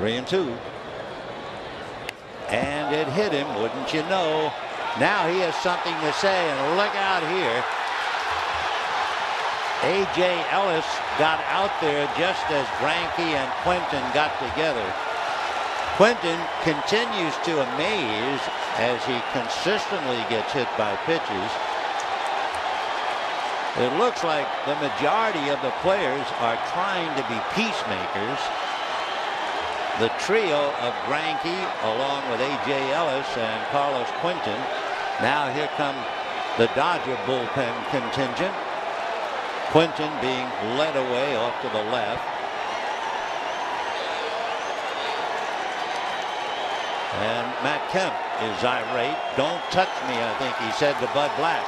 3-2. And it hit him, wouldn't you know. Now he has something to say, and look out here. A.J. Ellis got out there just as Greinke and Quentin got together. Quentin continues to amaze as he consistently gets hit by pitches. It looks like the majority of the players are trying to be peacemakers. The trio of Greinke along with A.J. Ellis and Carlos Quentin. Now here come the Dodger bullpen contingent. Quentin being led away off to the left. And Matt Kemp is irate. Don't touch me, I think he said to Bud Black.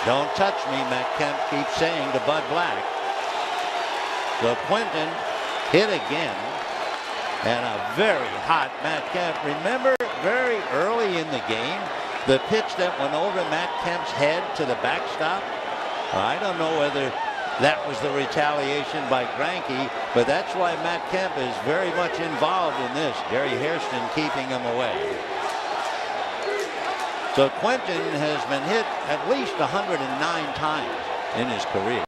Don't touch me, Matt Kemp keeps saying to Bud Black. So Quentin hit again. And a very hot Matt Kemp. Remember very early in the game, the pitch that went over Matt Kemp's head to the backstop? I don't know whether that was the retaliation by Greinke, but that's why Matt Kemp is very much involved in this. Jerry Hairston keeping him away. So Quentin has been hit at least 109 times in his career.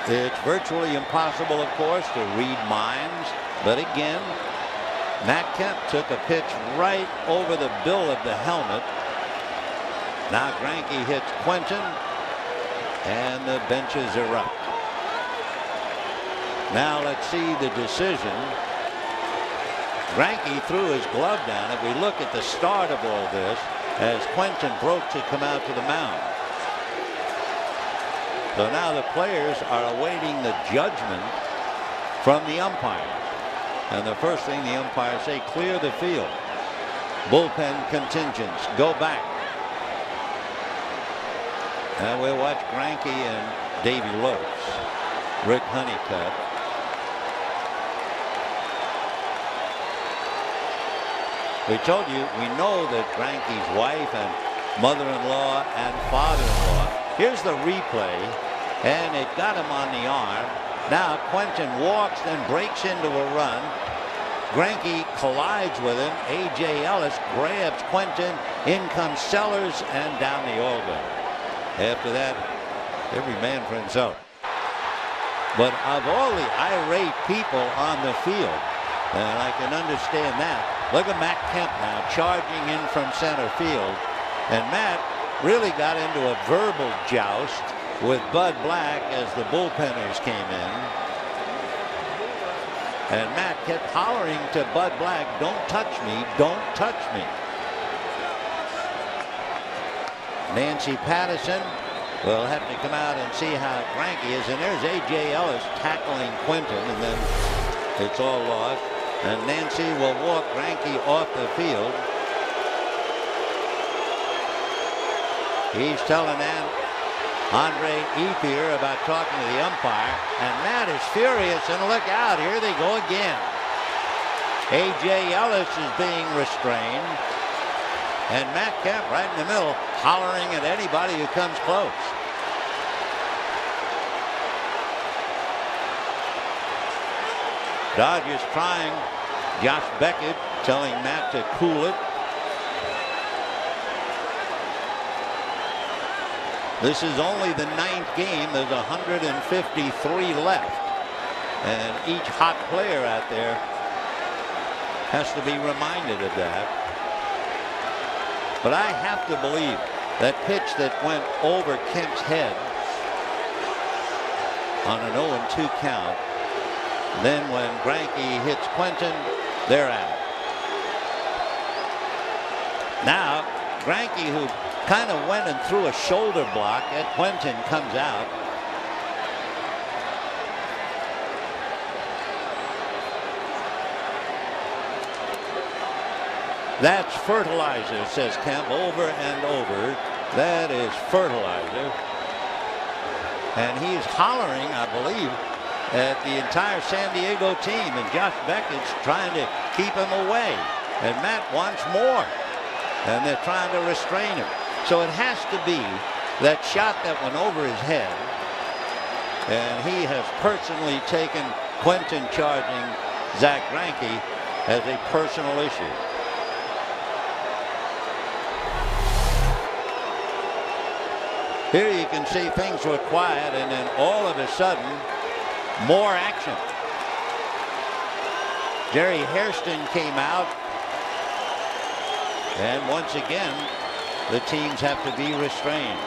It's virtually impossible, of course, to read minds, but again, Matt Kemp took a pitch right over the bill of the helmet. Now Greinke hits Quentin, and the benches erupt. Now let's see the decision. Greinke threw his glove down. If we look at the start of all this, as Quentin broke to come out to the mound. So now the players are awaiting the judgment from the umpire. And the first thing the umpires say, clear the field. Bullpen contingents, go back. Now we'll watch Greinke and Davey Lopes. Rick Honeycutt. We told you, we know that Greinke's wife and mother-in-law and father-in-law. Here's the replay, and it got him on the arm. Now Quentin walks, then breaks into a run. Greinke collides with him. A.J. Ellis grabs Quentin. In comes Sellers, and down the hallway. After that, every man for himself. But of all the irate people on the field, and I can understand that. Look at Matt Kemp now charging in from center field, and Matt really got into a verbal joust with Bud Black as the bullpenners came in. And Matt kept hollering to Bud Black, don't touch me, don't touch me. Nancy Patterson will have to come out and see how Greinke is. And there's A.J. Ellis tackling Quentin, and then it's all lost. And Nancy will walk Greinke off the field. He's telling Andre Ethier about talking to the umpire, and Matt is furious, and look out, here they go again. A.J. Ellis is being restrained, and Matt Kemp right in the middle hollering at anybody who comes close. Dodgers trying. Josh Beckett telling Matt to cool it. This is only the 9th game. There's 153 left. And each hot player out there has to be reminded of that. But I have to believe that pitch that went over Kemp's head on an 0-2 count. Then when Greinke hits Quentin, they're out. Now, Greinke, who kind of went and threw a shoulder block at Quentin, comes out. That's fertilizer, says Kemp over and over. That is fertilizer. And he's hollering, I believe, at the entire San Diego team, and Josh Beckett's trying to keep him away, and Matt wants more, and they're trying to restrain him. So it has to be that shot that went over his head. And he has personally taken Quentin charging Zach Greinke as a personal issue. Here you can see things were quiet, and then all of a sudden, more action. Jerry Hairston came out, and once again, the teams have to be restrained.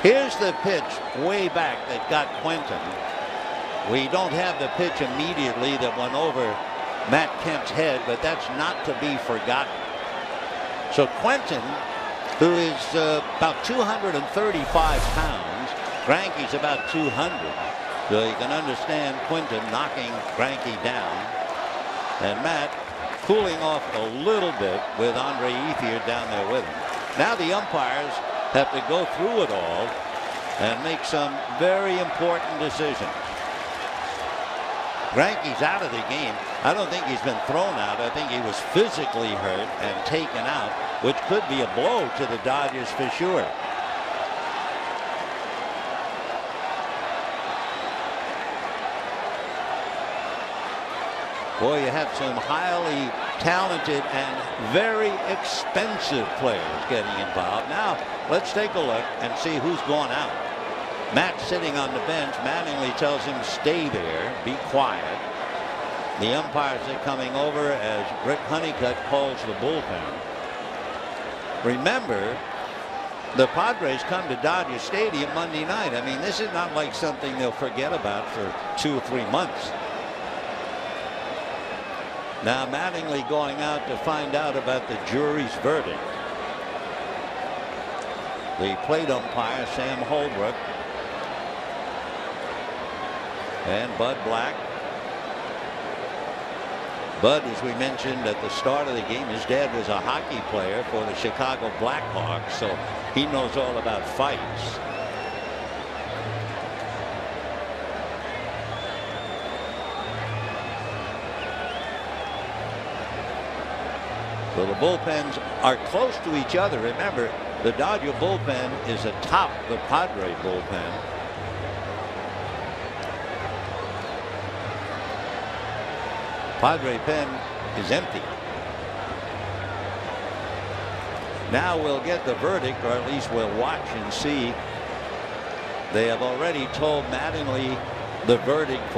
Here's the pitch way back that got Quentin. We don't have the pitch immediately that went over Matt Kemp's head, but that's not to be forgotten. So Quentin, who is about 235 pounds, Greinke's about 200. So you can understand Quentin knocking Greinke down. And Matt cooling off a little bit with Andre Ethier down there with him. Now the umpires have to go through it all and make some very important decisions. Greinke's out of the game. I don't think he's been thrown out. I think he was physically hurt and taken out, which could be a blow to the Dodgers for sure. Boy, you have some highly talented and very expensive players getting involved. Now, let's take a look and see who's gone out. Matt sitting on the bench. Mattingly tells him stay there, be quiet. The umpires are coming over as Rick Honeycutt calls the bullpen. Remember, the Padres come to Dodger Stadium Monday night. I mean, this is not like something they'll forget about for 2 or 3 months. Now Mattingly going out to find out about the jury's verdict. The plate umpire, Sam Holbrook, and Bud Black. Bud, as we mentioned at the start of the game, his dad was a hockey player for the Chicago Blackhawks, so he knows all about fights. So the bullpens are close to each other. Remember, the Dodger bullpen is atop the Padre bullpen. Padre pen is empty. Now we'll get the verdict, or at least we'll watch and see. They have already told Mattingly the verdict.